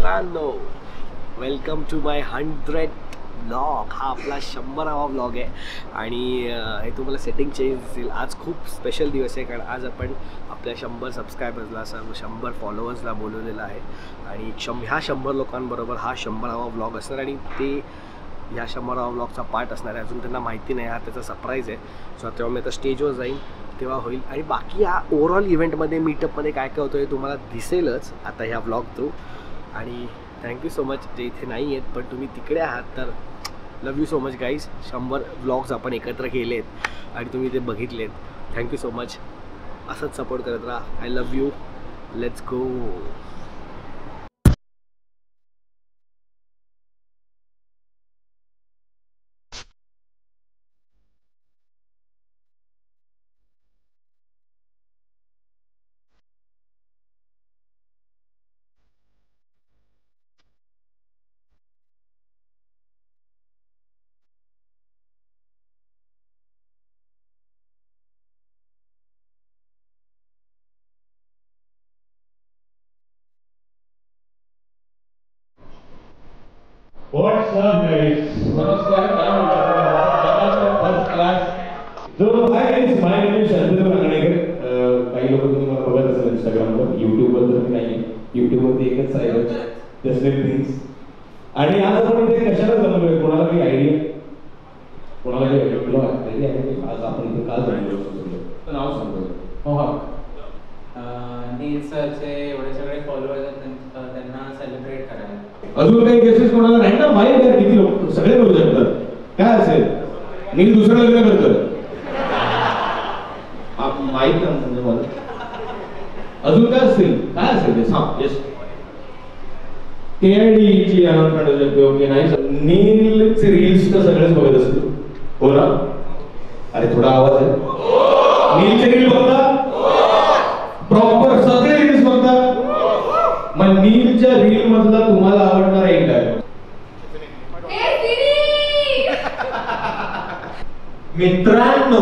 मित्रांनो, welcome to my 100th blog. हा आपला 100वा ब्लॉग आहे आणि हे तुम्हाला सेटिंग चेंज दिसेल. आज खूप स्पेशल दिवस आहे, कारण आज आपण आपल्या 100 सबस्क्रायबर्सला 100 फॉलोअर्सला बोलवलेलं आहे आणि ह्या 100 लोकांबरोबर हा 100वा ब्लॉग असणार आणि ते ह्या 100वा ब्लॉगचा पार्ट असणार आहे. अजून त्यांना माहिती नाही, हा त्याचा सरप्राईज आहे. सो तेव्हा मी आता स्टेजवर जाईन, तेव्हा होईल. आणि बाकी ह्या ओव्हरऑल इव्हेंटमध्ये मीटअपमध्ये काय काय होतं हे तुम्हाला दिसेलच आता ह्या ब्लॉग थ्रू. आणि थँक्यू सो मच जे इथे नाही आहेत पण तुम्ही तिकडे आहात, तर love you so much guys. 100 blogs आपण एकत्र केलेत आणि तुम्ही ते बघितलेत. Thank you so much. असंच सपोर्ट करत राहा. I love you. Let's go. What's up guys? नमस्कार. First class. So hi guys, my name is Sharad Rangnekar. काही लोक तुम्ही मला बघत असाल इंस्टाग्रामवर, युट्यूबवर तर नाही. युट्यूबवरती एकच आहे जस्ट थिंग्स. आणि आज आपण इथे कशाला जमलोय, कोणाला काही आयडिया? कोणाला काही आयडिया आहे? आज आपण इथे का जमलो तर नाव सांगतो. हो हा. नील सरचे एवढे सगळे फॉलोअर्स आहेत, त्यांना सेलिब्रेट करायला. अजून काही केसेस कोणाला नाही ना माहिती आहे? किती लोक सगळे करू शकतात. काय असेल? नील दुसरं लग्न करतोय माहित नाही म्हणजे मला. अजून काय असेल? काय असेल ते सांग. येस, केआयडी ची अनाउन्समेंट होऊ शकते. ओके नाही, नीलचे रील्स तर सगळेच बघत असतील. हो ना? अरे थोडा आवाज आहे. नीलचे रील बघता? प्रॉपर सगळे रील्स बघता? मग नीलच्या रील मधला तुम्हाला आवडणारा एक डायलॉग? मित्रांनो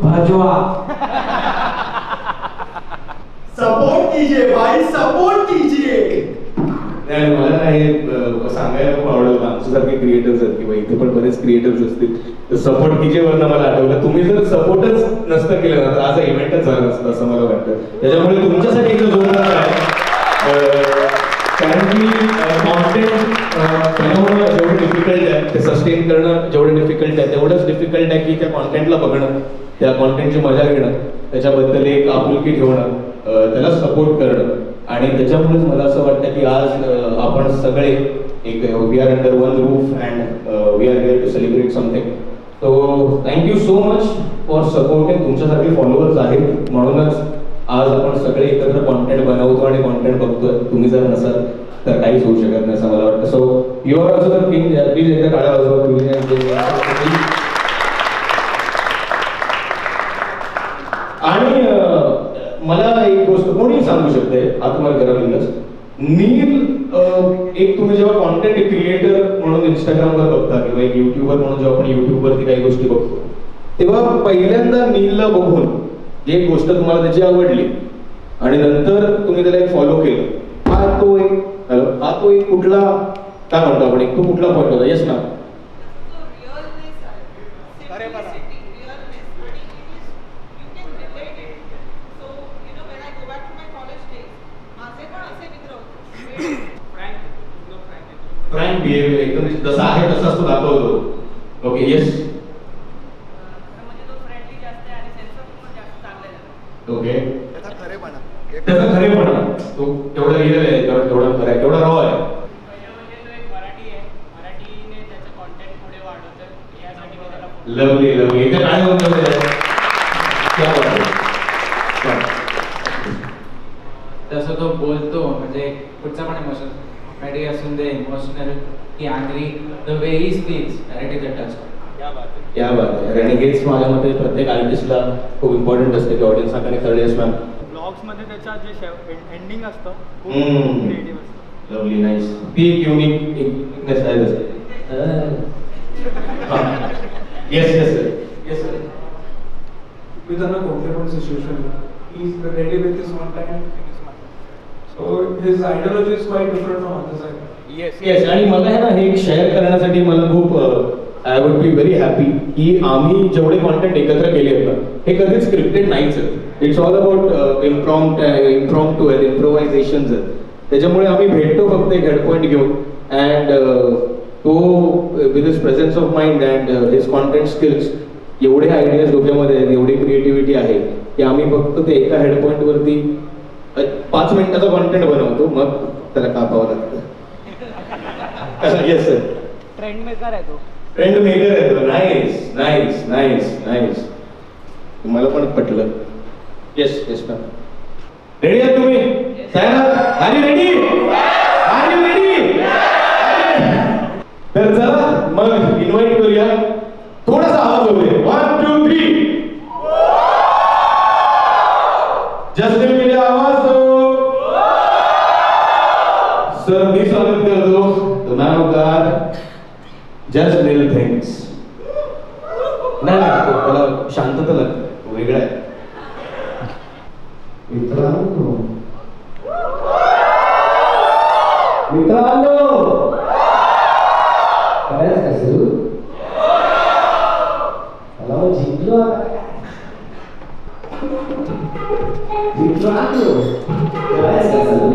भाजवा सपोर्ट कीजिए भाई, सपोर्ट कीजिए. नाही मला हे सांगायला खूप आवडेल. आमच्यासारखे क्रिएटर्स आहेत किंवा इथे पण बरेच क्रिएटर्स असतील, तर सपोर्ट कीजिए वरनं मला आठवलं. तुम्ही जर सपोर्टच नसतं केलं ना तर आज इव्हेंटच झाला नसतं असं मला वाटतं. त्याच्यामुळे तुमच्यासाठी एक जोरदार आहे, कारण की कॉन्टेंट बनवणं जेवढं डिफिकल्ट आहे ते सस्टेन करणं जेवढं डिफिकल्ट आहे तेवढंच डिफिकल्ट आहे की त्या कॉन्टेंटला बघणं, त्या कॉन्टेंटची मजा घेणं, त्याच्याबद्दल एक आपुलकी ठेवणं, त्याला सपोर्ट करणं. आणि त्याच्यामुळेच मला असं वाटतं की आज आपण सगळे एक we are under one roof and we are here to celebrate something. So thank you so much for supporting. तुमच्यासारखे फॉलोअर्स आहेत म्हणूनच आज आपण सगळे एकत्र कॉन्टेंट बनवतो आणि कॉन्टेंट बघतोय. तुम्ही जर नसाल तर काहीच होऊ शकत नाही असं मला वाटतं. So you are also the king. Please एकदा काळ्या वाजवा. आणि मला एक गोष्ट कोणी सांगू शकते आत्महत्या करावीच. नील एक तुम्ही जेव्हा कॉन्टेंट क्रिएटर म्हणून इंस्टाग्रामवर बघता किंवा एक युट्यूबर म्हणून जेव्हा आपण युट्यूबवरती काही गोष्टी बघतो तेव्हा पहिल्यांदा नीलला बघून एक गोष्ट तुम्हाला त्याची आवडली आणि नंतर तुम्ही त्याला एक फॉलो केलं. हा तो एक कुठला काय म्हणतो आपण, एक तो कुठला पॉईंट होता? येस ना. फ्रँक बिहेवियर एकदम जसा आहे तसाच तो दाखवतो. Okay yes. ओके त्याचा खरेपणा तो तेवढा रिअल आहे, तेवढा खरा आहे, तेवढा रॉ आहे. Lovely lovely. इथे काय होतं तसं तो बोलतो म्हणजे कुठचा पण इमोशन कॉमेडी असून दे, इमोशनल की angry, the way he speaks direct is a touch. क्या बात आहे. आणि हेच माझ्या मते प्रत्येक आर्टिस्टला खूप इम्पॉर्टंट असते की ऑडियन्स हा कनेक्ट करेल. मॅम ब्लॉग्स मध्ये त्याचा जे एंडिंग असतं खूप क्रिएटिव्ह असतं. Lovely nice. ती एक युनिकनेस आहे तसं. Yes yes sir. Yes sir. तुम्ही त्यांना कोणत्या पण सिच्युएशनला is ready with this one time. So his ideology is quite different from other side. Yes आणि मला आहे ना हे एक शेअर करण्यासाठी मला खूप I would be very happy की आम्ही जेवढे कॉन्टेंट एकत्र केले होतं हे कधीच स्क्रिप्टेड नाहीच आहेत. इट्स ऑल अबाउट इम्प्रॉम्प्टू आहेत, इम्प्रोव्हायझेशन्स आहेत. त्याच्यामुळे आम्ही भेटतो फक्त एक हेडपॉईंट घेऊन अँड तो with his presence of mind and his content skills एवढे आयडियाज डोक्यामध्ये आहेत, एवढी क्रिएटिव्हिटी आहे की आम्ही फक्त ते एका हेडपॉईंटवरती 5 मिनिटाचा कॉन्टेंट बनवतो, मग त्याला कापावं लागतं. येस सर, ट्रेंड मेकर आहे तो. ट्रेंड मेकर आहे तो. नाईस नाईस नाईस नाईस, मला पण पटलं. Yes yes ma'am. रेडी आहात तुम्ही? Are you ready? Are you ready? तर चला मग इन्व्हाइट करूया. थोडासा आवाज होऊ दे. 1 2 3. जस्टिन के लिए आवाज दो. सर मी स्वागत करतो the man of God just little things. नाही त्याला शांतता लागते, वेगळं आहे. मित्रांनो करायच कसं मला मग जिंकलो. मित्रांनो करायच कसं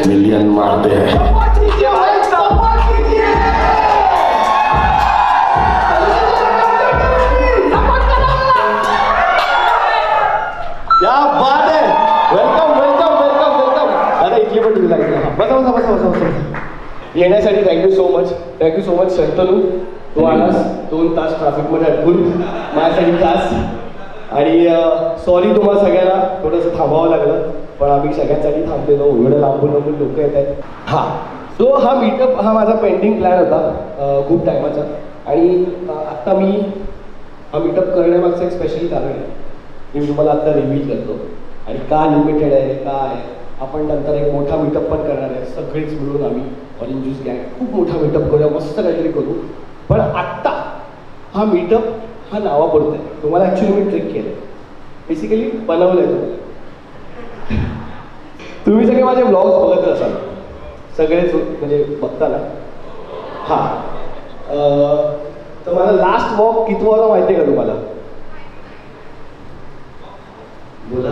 मिलियन मारते हैं. क्या बात है. Welcome welcome welcome welcome. अरे इथली पण तुम्ही लागली. बसा बसा बसा बसा बसा. येण्यासाठी थँक्यू सो मच शंतनू. तू आलास 2 तास ट्रॅफिकमध्ये अडकून माझ्यासाठी खास. आणि सॉरी तुम्हाला सगळ्यांना थोडंसं थांबावं लागलं, पण आम्ही सगळ्यांसाठी थांबलेलो. एवढं लांबून लांबून लोक येत आहेत. हां, सो हा मीटअप हा माझा पेंडिंग प्लॅन होता खूप टायमाचा. आणि आत्ता मी हा मीटअप करण्यामागचं एक स्पेशली कारण आहे, मी तुम्हाला आत्ता रिव्हील करतो. आणि का लिमिटेड आहे, का आहे, आपण नंतर एक मोठा मीटअप पण करणार आहे. सगळेच मिळून आम्ही ऑरेंज ज्यूस गँग खूप मोठा मीटअप करूया, मस्त काहीतरी करू. पण आत्ता हा मीटअप हा नावापुरता आहे. तुम्हाला ॲक्च्युली मी ट्रिक केलं आहे, बेसिकली बनवलं आहे तुम्हाला. तुम्ही सगळे माझे ब्लॉग्स बघत असाल सगळेच, म्हणजे बघता ना. हां, तर मला लास्ट वॉक किती वाजता माहिती आहे का तुम्हाला? बोला.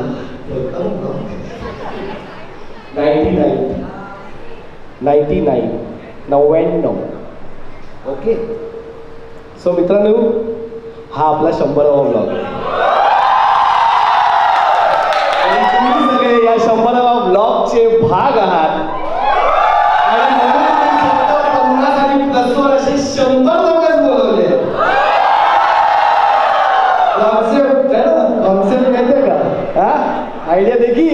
99. ओके. सो मित्रांनो, हा आपला 100वा ब्लॉग आहे. आणि तुम्ही सगळे या 100वा ब्लॉगचे भाग आहात. आणि म्हणून मी फक्त 50 आणि प्लसवर असे 100 लोकच बोलवले. कॉन्सेप्ट आहे ना, कॉन्सेप्ट माहिती आहे का? हा, आयडिया देखी.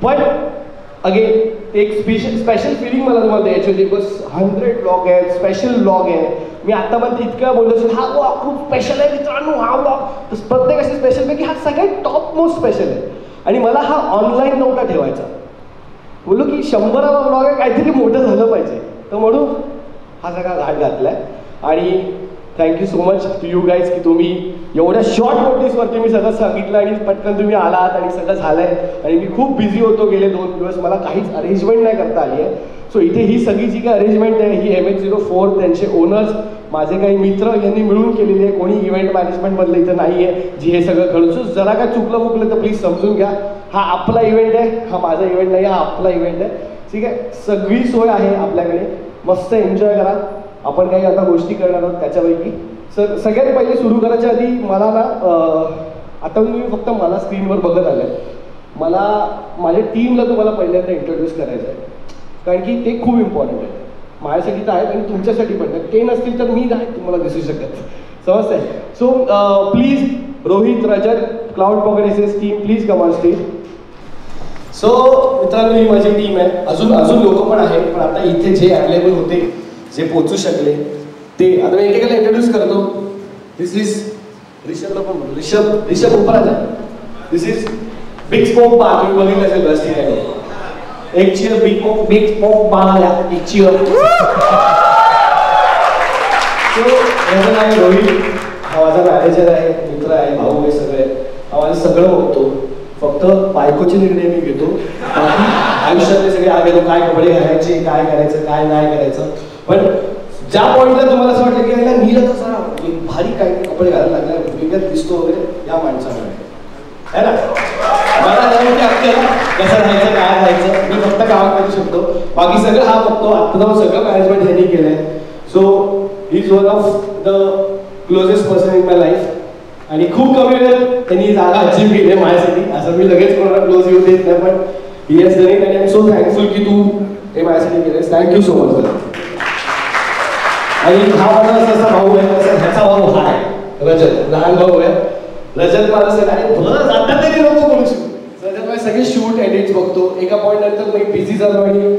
पण अगेन एक स्पेशल फिलिंग मला तुम्हाला द्यायची होती. बस 100 ब्लॉग आहे, स्पेशल ब्लॉग आहे. मी आतापर्यंत इतकं बोललो असेल हा ब्लॉग खूप स्पेशल आहे मित्रांनो, हा ब्लॉग. तर प्रत्येक असे स्पेशलपैकी हा सगळ्यात टॉप मोस्ट स्पेशल आहे. आणि मला हा ऑनलाईन नव्हता ठेवायचा. बोललो की 100वा ब्लॉग आहे, काहीतरी मोठं झालं पाहिजे. तर म्हणून हा सगळा घाट घातला आहे. आणि thank you so much to you guys की तुम्ही एवढ्या शॉर्ट नोटीसवरती मी सगळं सांगितलं आणि पटकन तुम्ही आलात आणि सगळं झालं आहे. आणि मी खूप बिझी होतो गेले 2 दिवस, मला काहीच अरेंजमेंट नाही करता आली आहे. सो इथे ही सगळी जी काही अरेंजमेंट आहे ही MH04 त्यांचे ओनर्स माझे काही मित्र यांनी मिळून केलेली आहे. कोणी इव्हेंट मॅनेजमेंटमधलं इथं नाही आहे जी हे सगळं घडून. सो जरा काय चुकलं तर प्लीज समजून घ्या. हा आपला इव्हेंट आहे, हा माझा इव्हेंट नाही, हा आपला इव्हेंट आहे. ठीक आहे, सगळी सोय आहे आपल्याकडे, मस्त एन्जॉय करा. आपण काही आता गोष्टी करणार आहोत त्याच्यापैकी. सगळ्यात पहिले सुरू करायच्या आधी मला ना आता तुम्ही फक्त मला स्क्रीनवर बघत आले, मला माझ्या टीमला तुम्हाला पहिल्यांदा इंट्रोड्यूस करायचं आहे. कारण की ते खूप इम्पॉर्टंट आहे माझ्यासाठी तर आहेत आणि तुमच्यासाठी पण आहे. ते नसतील तर मी नाही तुम्हाला दिसू शकत, समजतंय. So please Rohit, Rajat, cloud pockets team please come on stage. So मित्रांनो ही माझी टीम आहे. अजून लोक पण आहेत, पण आता इथे जे अवेलेबल होते, जे पोचू शकले ते आता मी एकेकाला इंट्रोड्यूस करतो. दिस इज ऋषभला पण म्हणतो, ऋषभ उपराज आहे. दिस इज बिग स्मोक बार, तुम्ही बघितलं असेल बस. ठीक आहे, एक चीयर बिग स्मोक बार, एक चीयर. सो याचं नाव आहे रोहित, हा माझा मॅनेजर आहे, मित्र आहे, भाऊ आहे, सगळे हा माझं सगळं बघतो. फक्त बायकोचे निर्णय मी घेतो, बाकी आयुष्यातले सगळे आगे काय कपडे घालायचे, काय करायचं, काय नाही करायचं. पण ज्या पॉईंटला तुम्हाला असं वाटलं की याला नील तसा भारी काय कपडे घालायला लागला, वेगळं दिसतो वगैरे, या माणसामुळे है ना. मला नाही की आपल्याला कसं राहायचं, काय राहायचं, मी फक्त काम करू शकतो, बाकी सगळं हा बघतो. आता जाऊन सगळं मॅनेजमेंट ह्यांनी केलं आहे. So he is one of the closest person in my life. आणि खूप कमी वेळात त्यांनी जागा अचीव केली आहे माझ्यासाठी. असं मी लगेच कोणाला क्लोज येऊ देत नाही, पण ही हॅज डन इट आणि आय एम सो थँकफुल की तू हे माझ्यासाठी केलंस. Thank you so much. आणि हा माझा असा भाऊ आहे, तसा ह्याचा भाऊ हा आहे रजत, लहान भाऊ आहे. रजत मला सगळं बरं जातात तरी नको बोलू शकतो. रजत माझे सगळे शूट एडिट्स बघतो. एका पॉईंट नंतर मी बिझी झालो आणि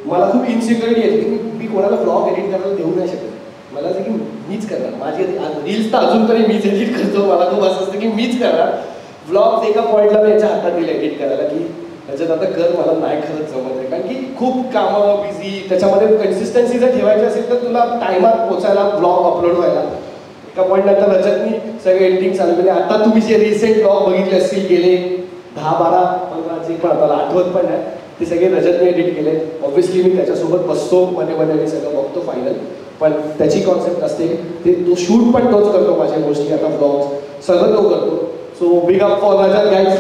मला खूप इन्सिक्युरिटी येते की मी कोणाला ब्लॉग एडिट करायला देऊ नाही शकत. मला असं की मीच करणार, माझी रील्स तर अजून तरी मीच एडिट करतो. मला खूप असं असतं की मीच करणार ब्लॉग्स. एका पॉईंटला मी याच्या हातात दिले एडिट करायला की त्याच्यात आता कर, मला नाही खरंच जमत आहे. कारण की खूप कामं बिझी, त्याच्यामध्ये कन्सिस्टन्सी जर ठेवायची असेल तर तुला टायमात पोचायला, ब्लॉग अपलोड व्हायला. एका पॉईंट नंतर रजतनी सगळे एडिटिंग चालू केले. आता तुम्ही जे रिसेंट ब्लॉग बघितले असतील गेले 10-12 15 जे पण आता आठवत पण नाही, ते सगळे रजतने एडिट केले. ऑब्व्हियसली मी त्याच्यासोबत बसतो मध्ये आणि सगळं बघतो फायनल, पण त्याची कॉन्सेप्ट असते ते तो शूट पण तोच करतो. माझ्या गोष्टी आता ब्लॉग्स सगळं तो करतो. So big up for Rajat guys.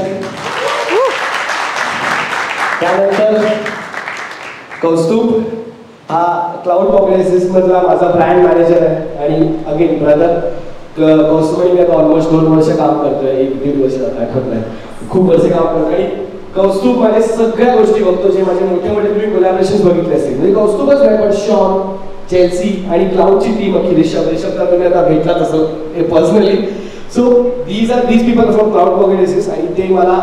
त्यानंतर कौस्तुभ हा क्लाउड पॉकेट्स मधला माझा ब्रँड मॅनेजर आहे आणि अगेन ब्रदर. कौस्तुभ आणि मी आता ऑलमोस्ट 2 वर्ष काम करतोय, 1-1.5 वर्ष आठवत नाही, खूप वर्ष काम करतो. आणि कौस्तुभ माझ्या सगळ्या गोष्टी बघतो, जे माझे मोठे तुम्ही कोलॅबोरेशन बघितले असतील. म्हणजे कौस्तुभच नाही पण शॉन, चेल्सी आणि क्लाउडची टीम अख्खी ऋषभला तुम्ही आता भेटलाच असं personally. So these people from cloud pockets आणि ते मला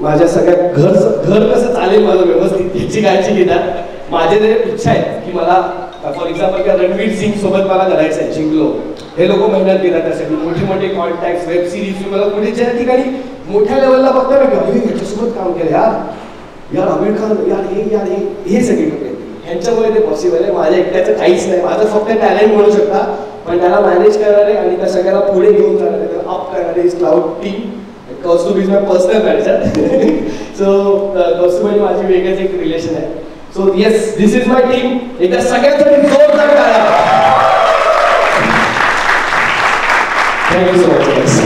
माझ्या सगळ्या घर कसं चालेल माझं व्यवस्थित याची काळजी घेतात. माझे जे इच्छा आहेत की मला फॉर एक्झाम्पल रणवीर सिंग सोबत मला करायचं आहे, जिंकलो, हे लोक मेहनत घेतात त्यासाठी. मोठे कॉन्टॅक्ट, वेब सिरीज मला पुढे ज्या ठिकाणी मोठ्या लेवलला बघता ना की याच्यासोबत काम केलं, यार आमिर खान, यार हे सगळे लोक आहेत. ह्यांच्यामुळे ते पॉसिबल आहे. माझ्या एकट्याचं काहीच नाही. माझं फक्त टॅलेंट म्हणू शकता, पण त्याला मॅनेज करणारे आणि त्या सगळ्याला पुढे घेऊन जाणारे, त्याला अप करणारे is cloud team. Kaustubh is my personal manager. So Kaustubh आणि माझी वेगळंच एक रिलेशन आहे. So yes, this is my team. एकदा सगळ्यांसाठी जोरदार टाळ्या. Thank you so much.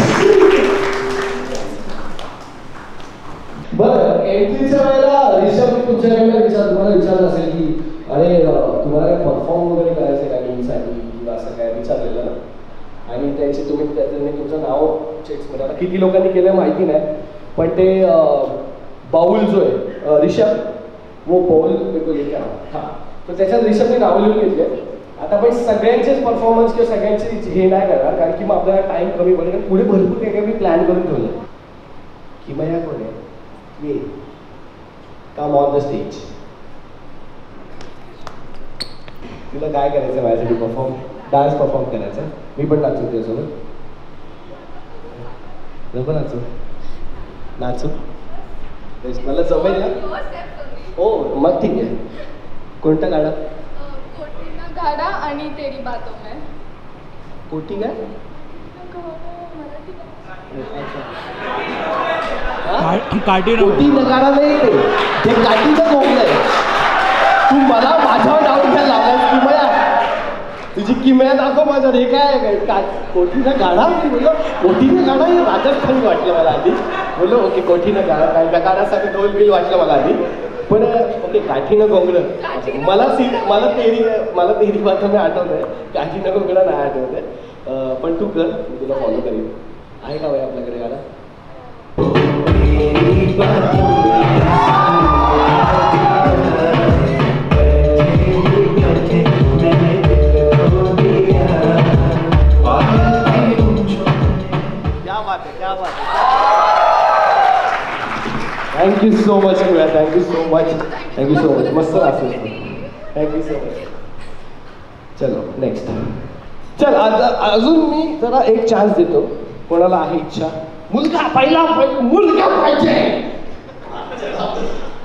बरं, एंट्रीच्या वेळेला ऋषभ तुमच्याकडे तुम्हाला विचारलं असेल की अरे तुम्हाला परफॉर्म वगैरे करायचं का टीमसाठी किंवा असं काय विचारलेलं ना. आणि त्यांचे तुम्ही तुमचं नाव चेक्स मध्ये आता किती लोकांनी केलं माहिती नाही, पण ते बाउल जो आहे ऋषभ, वो बाउल हां, तर त्याच्यात ऋषभने नाव लिहून घेतले. आता पण सगळ्यांचेच परफॉर्मन्स किंवा सगळ्यांचे हे नाही करणार, कारण की मग आपल्याला टाइम कमी पडेल. कारण पुढे भरपूर काय मी प्लॅन करून ठेवलं. किमया कोण आहे, ये कम ऑन द स्टेज. तुला काय करायचं माझ्यासाठी डान्स परफॉर्म करायचा. मी पण नाचू त्यासोबत, नको नाचू मला जमेल ना. हो मग ठीक आहे. कोणता गाणं? गाडा आणि तेरी बातों में. कोटी काय काठी कोटी नकारा नाही ते काठीचं कोंबलं आहे. तू मला माझ्यावर डाऊट घ्यायला लावलास किमया. तुझी किमया दाखव माझ्यावर. हे काय कोठीनं गाडा. मी बोललो कोठीनं गाडा हे राजस्थानी वाटलं मला आधी. बोललो ओके कोठीनं गाडा काय नकारासाठी ढोल बिल वाटलं मला आधी. पण ओके काठीनं गोंगडं मला तेरी बात मी आठवत आहे. काठीनं गोंगडं नाही आठवत आहे. पण तू कर मी तुला फॉलो करेन. आहे का वय आपल्याकडे गाडा. Thank you so much thank you so much मस्त असेल. Thank you so much. चलो नेक्स्ट. चल अजून मी जरा एक चान्स देतो. कोणाला आहे इच्छा. मुलगा पहिला मुलगा पाहिजे.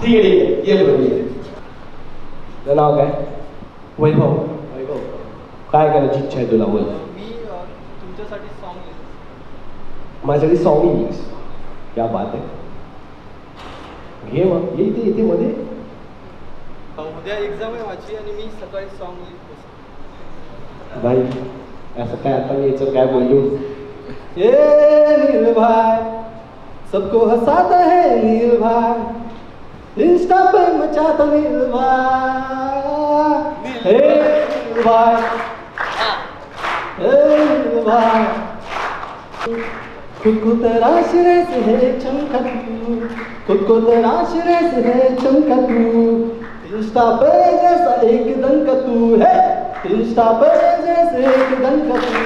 ठीक आहे ये बरोबर ये. तुझं नाव काय. वैभव. वैभव काय करायची इच्छा आहे तुला. बोल. मी तुमच्यासाठी सॉन्ग लिहितो. माझ्यासाठी सॉन्ग लिहिलीस. क्या बात आहे. घे मग येते मध्ये. उद्या एक्झाम आहे माझी आणि मी सकाळी सॉन्ग लिहितो. भाई असं काय आता मी याच्यावर काय बोललो. ये नील भाई सबको हंसाता है नील भाई. इंस्टा पे मचाता नील भाई. हे नील भाई हे नील भाई. खुद को तराश रे से है चमका तू. खुद को तराश रे से है चमका तू. इंस्टा पे जैसा एक दंका तू है. इंस्टा पे जैसे एक दंका तू.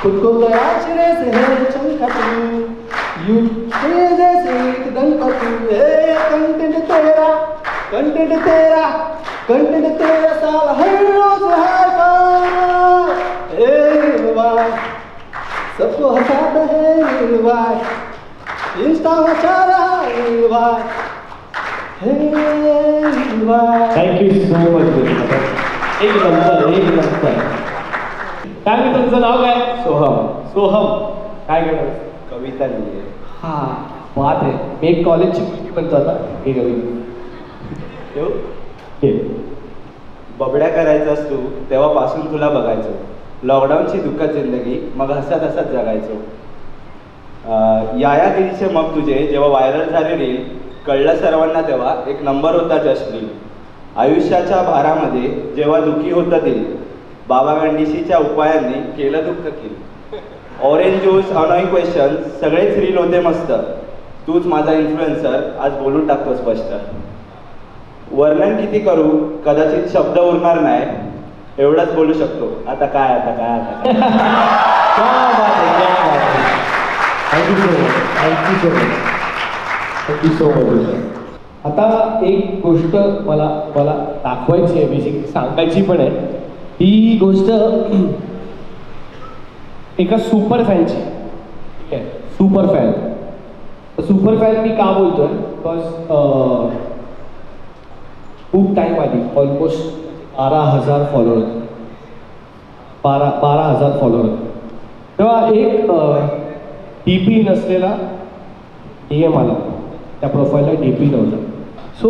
खुद को तराश रे से है चमका तू. यू जैसे एक दंका तू है. कंटेंट तेरा साल हर रोज है. ए सबको हंसाता है नील भाई. इंस्टा मचा रहा है नील भाई. Thank you so much. एक नंबर. काय मी तुमचं नाव काय. सोहम. काय करणार. कविता लिहिली. हा बात आहे. मी एक कॉलेजची मुलगी बनतो आता. हे कविता ठेव. बबड्या करायचास तू तेव्हापासून तुला बघायचो. लॉकडाऊनची दुःखद जिंदगी मग हसत हसत जगायचो. या दिवशी मग तुझे जेव्हा व्हायरल झाले रील कळलं सर्वांना तेव्हा एक नंबर होता जस्ट. आयुष्याच्या भारामध्ये जेव्हा दुःखी होतं दिल बाबा गंडीशीच्या उपायांनी केलं दुःख किल. ऑरेंज ज्यूस अनॉइंग क्वेश्चन सगळेच रील होते मस्त. तूच माझा इन्फ्लुएन्सर आज बोलून टाकतो स्पष्ट. वर्णन किती करू कदाचित शब्द उरणार नाही. एवढंच बोलू शकतो. आता काय. Thank you so much. आता एक गोष्ट मला दाखवायची आहे. बेसिकली सांगायची पण आहे. ही गोष्ट एका सुपर फॅनची. ठीक आहे. सुपर फॅन मी का बोलतोय. बिकॉज खूप टाईम आधी ऑलमोस्ट 12,000 फॉलोअर होते. 12,000 फॉलोअर होते. तेव्हा एक DP नसलेला DM आला. त्या प्रोफाईलला DP नव्हता. सो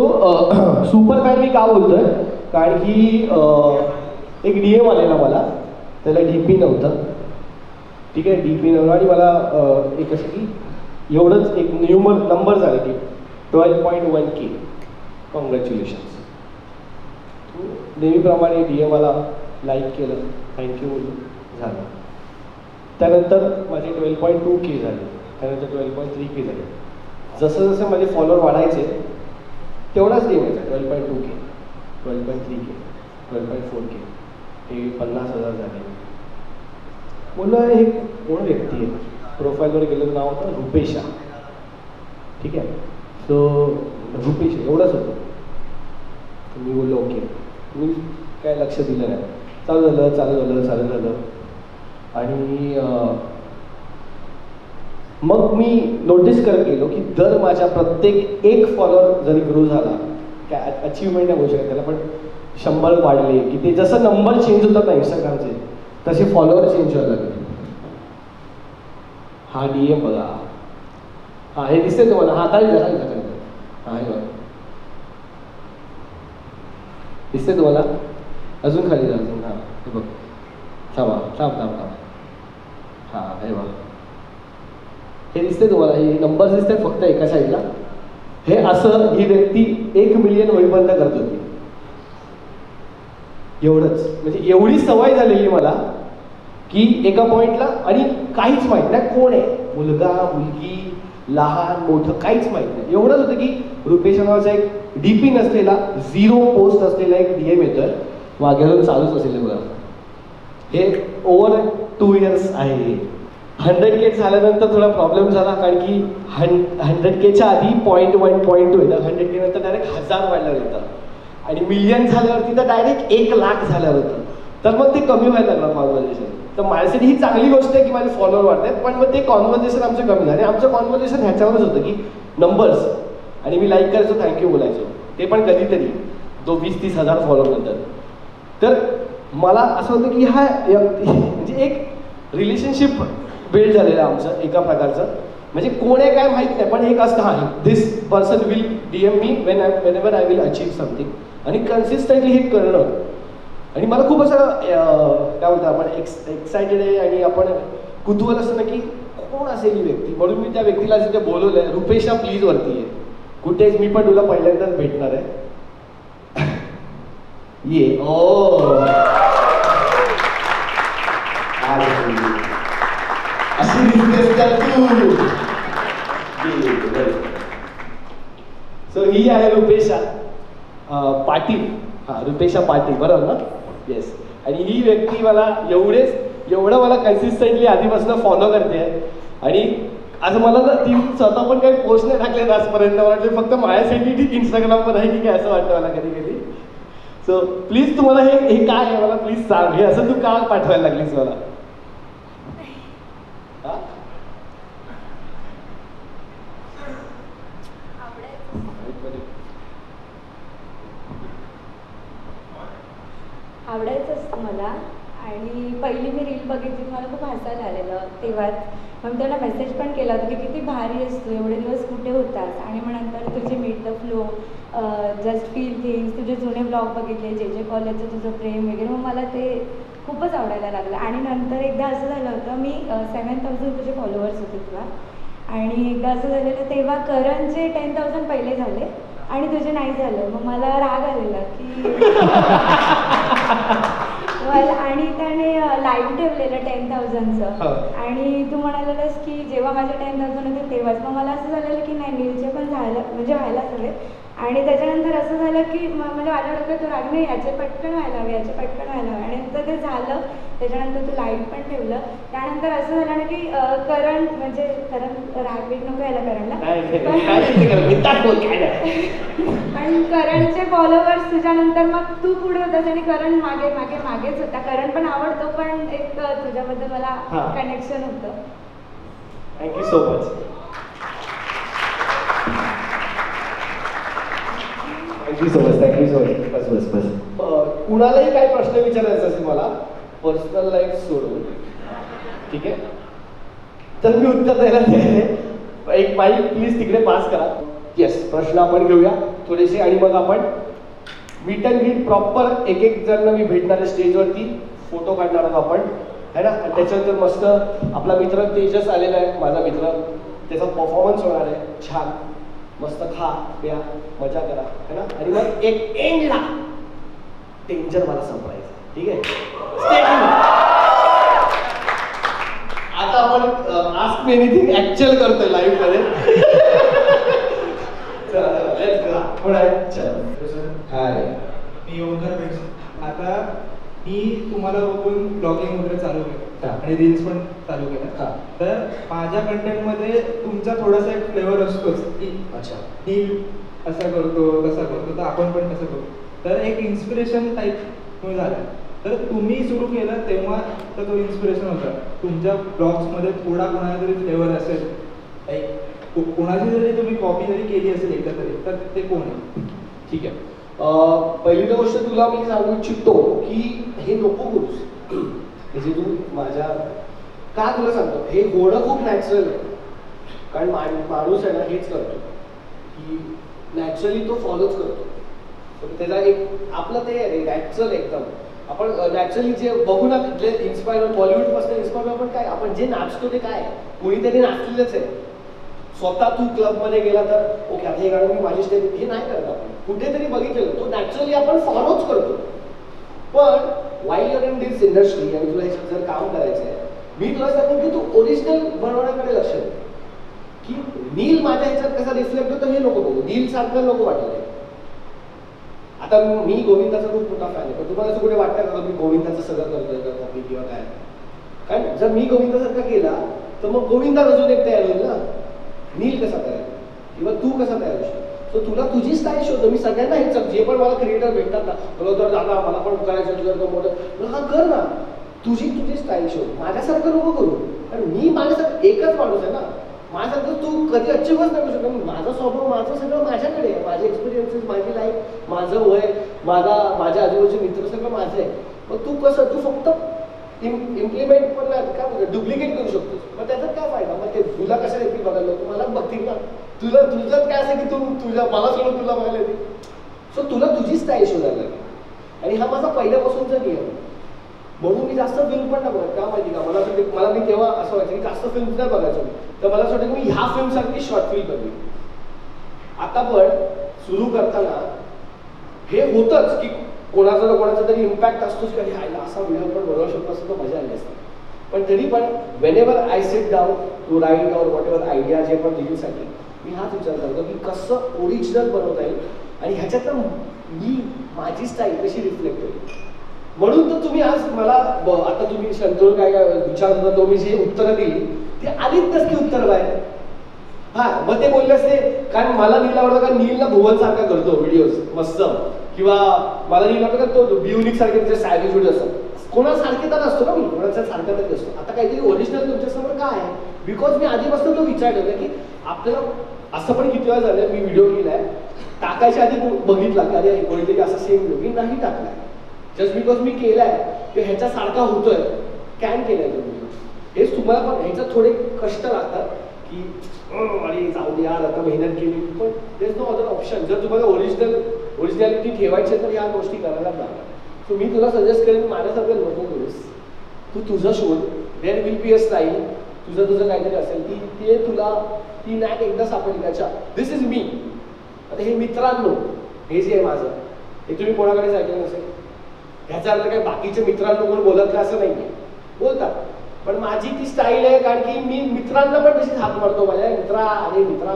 सुपर फॅन मी का बोलतोय कारण की एक DM आलेला मला. त्याला DP नव्हतं. ठीक आहे. DP नव्हतं आणि मला एक असं की एवढंच एक नंबर झाला की 12.1K. कॉंग्रॅच्युलेशन्स. नेहमीप्रमाणे DM मला लाईक केलं. थँक्यू बोललो. झालं. त्यानंतर माझे 12.2K झाले. त्यानंतर 12.3K झाले. जसं माझे फॉलोअर वाढायचे तेवढाच DM यायचा. 12.2K 12.3K 12.4K. हे 50,000 झाले. बोललं हे कोण व्यक्ती आहे. प्रोफाईलवर गेलं नाव होतं रुपेशा. ठीक आहे. सो रुपेश एवढंच होतं. मी बोललो ओके. मी काय लक्ष दिलं नाही. चालू झालं आणि मग मी नोटीस करत गेलो की दर माझ्या प्रत्येक एक फॉलोअर जरी ग्रो झाला काय अचिव्हमेंट नाही होऊ शकत त्याला. पण 100 वाढले की ते जसं नंबर चेंज होतात ना इंस्टाग्रामचे तसे फॉलोअर चेंज व्हायला लागले. हा DM बघा. हा हे दिसते तुम्हाला. हा खाली जा. हा हे बघा दिसते तुम्हाला. अजून खाली जा. अजून. हा हे बघ. थांब. हा हे बघ. हे दिसते तुम्हाला. हे नंबर्स दिसतात फक्त एका साईडला. हे असं ही व्यक्ती 1 मिलियन होईपर्यंत करत होती. एवढंच. म्हणजे एवढी सवय झालेली मला की एका पॉइंटला आणि काहीच माहित नाही कोण आहे, मुलगा मुलगी लहान मोठं काहीच माहित नाही. एवढंच होतं की रुपेश नावाचा एक DP नसलेला 0 पोस्ट असलेला एक DM येतोय मागेरून चालूच असेल बघा. हे ओव्हर 2 इयर्स आहे. 100K झाल्यानंतर थोडा प्रॉब्लेम झाला कारण की 100Kच्या आधी 0.1 0.2 येतं. 100K नंतर डायरेक्ट 1000 वाढल्यावर येतं आणि मिलियन झाल्यावरती तर डायरेक्ट 1 लाख झाल्यावर होतं. तर मग ते कमी व्हायला लागलं कॉन्व्हर्सेशन. तर माझ्यासाठी ही चांगली गोष्ट आहे की माझे फॉलोअर वाढत आहेत. पण मग ते कॉन्व्हर्सेशन आमचं कमी झालं. आणि आमचं कॉन्व्हर्सेशन ह्याच्यावरच होतं की नंबर्स आणि मी लाईक करायचो थँक्यू बोलायचो. ते पण कधीतरी 20-30 हजार फॉलोअर नंतर. तर मला असं होतं की हा म्हणजे एक रिलेशनशिप बिल्ड झालेलं आहे आमचं एका प्रकारचं. म्हणजे कोण आहे काय माहीत नाही पण एक असतं हां this person will DM me whenever I will achieve something. आणि कन्सिस्टंटली हे करणं. आणि मला खूप असं काय बोलतो आपण एक्सायटेड आहे आणि आपण कुतूहल असतं ना की कोण असेल ही व्यक्ती. म्हणून मी त्या व्यक्तीला तिथे बोलवलं आहे. रुपेशा प्लीज वरती आहे. कुठेच मी पण तुला पहिल्यांदाच भेटणार आहे. ये ओ अशी दिसतेस का तू. सो ही आहे रुपेशा पाटील. हा रुपेशा पाटील बरोबर ना. येस. आणि ही व्यक्ती मला एवढं मला कन्सिस्टंटली आधीपासून फॉलो करते आणि असं मला ना ती स्वतः पण काही पोस्ट नाही टाकले आजपर्यंत. वाटले फक्त माझ्यासाठी ठीक इंस्टाग्रामवर आहे की काय असं वाटतं मला कधी कधी. सो प्लीज तुम्हाला हे काय आहे मला प्लीज सांग. हे असं तू का पाठवायला लागलीस मला. आवडायचंच मला. आणि पहिली मी रील बघितली मला खूप हसायला आलेलं तेव्हाच. मग त्याला मेसेज पण केला होता की किती भारी असतो एवढे दिवस कुठे होतास. आणि मग नंतर तुझे meet the flow just feel things तुझे जुने ब्लॉग बघितले जे कॉलेजचं तुझं प्रेम वगैरे मग मला ते खूपच आवडायला लागलं. आणि नंतर एकदा असं झालं होतं मी 7,000 तुझे फॉलोअर्स होते तेव्हा. आणि एकदा असं झालेलं तेव्हा करणचे 10,000 पहिले झाले आणि तुझे नाही झालं. मग मला राग आलेला की आणि त्याने लाईव्ह ठेवलेलं 10,000चं आणि तू म्हणालेलंस की जेव्हा माझे 10,000 होते तेव्हाच. मग मला असं झालेलं की नाही नीलचे पण झालं म्हणजे व्हायलाच हवे. आणि त्याच्यानंतर असं झालं की म्हणजे माझ्या डोक्यात तो राग नाही याचे पटकन व्हायला हवे याचे पटकन व्हायला हवे. आणि नंतर ते झालं. त्याच्यानंतर तू लाईव्ह पण ठेवलं. त्यानंतर असं झालं ना की करण म्हणजे राग बीग नको यायला करणला पण करणचे फॉलोअर्स तुझ्यानंतर मग तू पुढे होतास आणि करण मागेच होता. करण पण आवडतो पण एक तुझ्याबद्दल मला कनेक्शन होतं. Thank you so much. Thank you so much. बस. कुणालाही काय प्रश्न विचारायचा असेल मला पर्सनल लाईफ सोडून ठीक आहे तर मी उत्तर द्यायला तयार आहे. एक माईक प्लीज तिकडे पास करा. येस प्रश्न आपण घेऊया थोडेसे आणि मग आपण मीट अँड ग्रीट प्रॉपर एक जण मी भेटणार आहे स्टेजवरती फोटो काढणार आहोत आपण है ना. आणि त्याच्यानंतर मस्त आपला मित्र तेजस आलेला आहे माझा मित्र. त्याचा परफॉर्मन्स होणार आहे छान. मस्त खा प्या मजा करा है ना. आणि मग एक एंडला डेंजर मला संपवायचं ठीक आहे. आता आपण आस्क मी एनिथिंग ऍक्च्युअल करतोय लाईव्ह मध्ये. हाय मी ओंकार भेट. आता मी तुम्हाला बघून ब्लॉगिंग वगैरे चालू केलं आणि रील्स पण चालू केलं. तर माझ्या कंटेंटमध्ये तुमचा थोडासा एक फ्लेवर असतोच की अच्छा मी असं करतो तसं करतो तर आपण पण तसं करू. तर एक इन्स्पिरेशन टाईप तुम्ही झाला. तर तुम्ही सुरू केलं तेव्हा तर तो इन्स्पिरेशन होता. तुमच्या ब्लॉग्समध्ये थोडा कोणाला तरी फ्लेवर असेल लाईक कोणाची जरी तुम्ही कॉपी जरी केली असेल एकदा तरी तर ते कोण आहे. ठीक आहे. पहिली गोष्ट तुला मी सांगू इच्छितो की हे नको करूस. म्हणजे तू माझ्या का तुला सांगतो, हे होणं खूप नॅचरल आहे. कारण माणूस आहे ना हेच करतो की नॅचरली तो फॉलोच करतो. त्याचा एक आपलं ते आहे नॅचरल एकदम. आपण नॅचरली जे बघू ना जे इन्स्पायर बॉलिवूडपासून इन्स्पायर आपण काय आपण जे नाचतो ते काय कोणीतरी नाचलेलंच आहे. स्वतः तू क्लबमध्ये गेला तर ओके आता हे गाणं मी माझी स्टेप हे नाही करत आपण, कुठेतरी बघितलेलं तो नॅचरली आपण फॉलोच करतो. पण while your in this industry आणि तुला ह्याच्यात जर काम करायचं आहे, मी तुला सांगतो की तू ओरिजिनल बनवण्याकडे लक्ष दे. की नील माझ्या ह्याच्यात कसा रिफ्लेक्ट होतो हे नको बघू, नील सारखं नको वाटत. आता मी गोविंदाचा खूप मोठा फॅन आहे, पण तुम्हाला असं कुठे वाटतं का मी गोविंदाचं सगळं करतोय का कॉपी किंवा काय? कारण जर मी गोविंदासारखा केला तर मग गोविंदा अजून एक तयार होईल ना. नील कसा तयार किंवा तू कसा तयार होशील? सो तुला तुझी स्टाईल शोध. मी सगळ्यांना हेच जे पण मला क्रिएटर भेटतात ना बरोबर दादा मला पण करायचं तुझं मोठं हा कर ना, तुझी स्टाईल शोध. माझ्यासारखं नको करू, कारण मी माझ्यासारखं एकच माणूस आहे ना. माझ्यासारखं तू कधी अचिव्हच नाही करू शकत. माझा स्वभाव माझं सगळं माझ्याकडे आहे, माझे एक्सपिरियन्सेस माझी लाईफ माझं वय माझ्या आजूबाजूचे मित्र सगळं माझं आहे. मग तू कसं तू फक्त इम्प्लिमेंट पण काय बोलतो डुप्लिकेट करू शकतो. मग त्याच्यात काय फायदा? मग ते तुला कसं येतील बघायला लोक मला बघतील ना. तुझं काय असं की तू तुझ्या मला सोडून तुला बघायला येतील. सो तुला तुझी स्टाईल शोधायला लागेल. आणि हा माझा पहिल्यापासूनचा नियम. म्हणून मी जास्त फिल्म पण नाही बघत. का माहिती का मला मी तेव्हा असं व्हायचं की जास्त फिल्म नाही बघायचो. तर मला असं वाटतं की मी ह्या फिल्मसारखी शॉर्ट फिल्म बघली. आता पण सुरू करताना हे होतंच की कोणाचा तरी इम्पॅक्ट असतोच की ह्याला असा व्हिडिओ पण बनवू शकतो असं तर मजा आली असते. पण तरी पण whenever I sit down to write or whatever idea जे पण रीलसाठी मी हाच विचार करतो की कसं ओरिजिनल बनवता येईल आणि ह्याच्यात मी माझी स्टाईल कशी रिफ्लेक्ट होईल. म्हणून तर तुम्ही आज मला आता तुम्ही शंतनू काय विचारत होता तो मी जी उत्तरं दिली ती आलीच नसती उत्तर बाहेर. हा मग ते बोलले असते कारण मला नील आवडतं का नीलला भुवन सारखा करतो व्हिडिओज मस्त, किंवा मला नील आवडतं का तो ब्युनिक सारखे त्याचे सॅव्हिज व्हिडिओ असतात. कोणासारखे तर असतो ना मी, कोणाच्या सारखा तरी असतो. आता काहीतरी ओरिजिनल तुमच्यासमोर काय आहे बिकॉज मी आधीपासून तो विचार ठेवला की आपल्याला असं पण किती वेळा झालं मी व्हिडिओ केलाय टाकायच्या आधी बघितला की अरे कोणीतरी असा सेम मी नाही टाकलाय जस्ट बिकॉज मी केलाय की ह्याच्यासारखा होतोय कॅन केलाय तो व्हिडिओ. हेच तुम्हाला पण ह्याच्यात थोडे कष्ट लागतात की अरे जाऊ दे यार आता मेहनत केली, पण there is no other option. जर तुम्हाला ओरिजिनॅलिटी ठेवायची तर ह्या गोष्टी करायला लागणार. सो मी तुला सजेस्ट करेन माझ्यासारखं नको करूस, तू तुझं शोध. There will be a style. तुझं काहीतरी असेल ते तुला ती नॅक एकदा सापडली त्याच्या दिस इज मी. आता हे मित्रांनो हे जे आहे माझं हे तुम्ही कोणाकडेच ऐकलं नसेल. ह्याचा अर्थ काय बाकीचे मित्रांनो कोण बोलत नाही असं नाही, बोलतात. पण माझी ती स्टाईल आहे कारण की मी मित्रांना पण तशीच हाक मारतो. माझ्या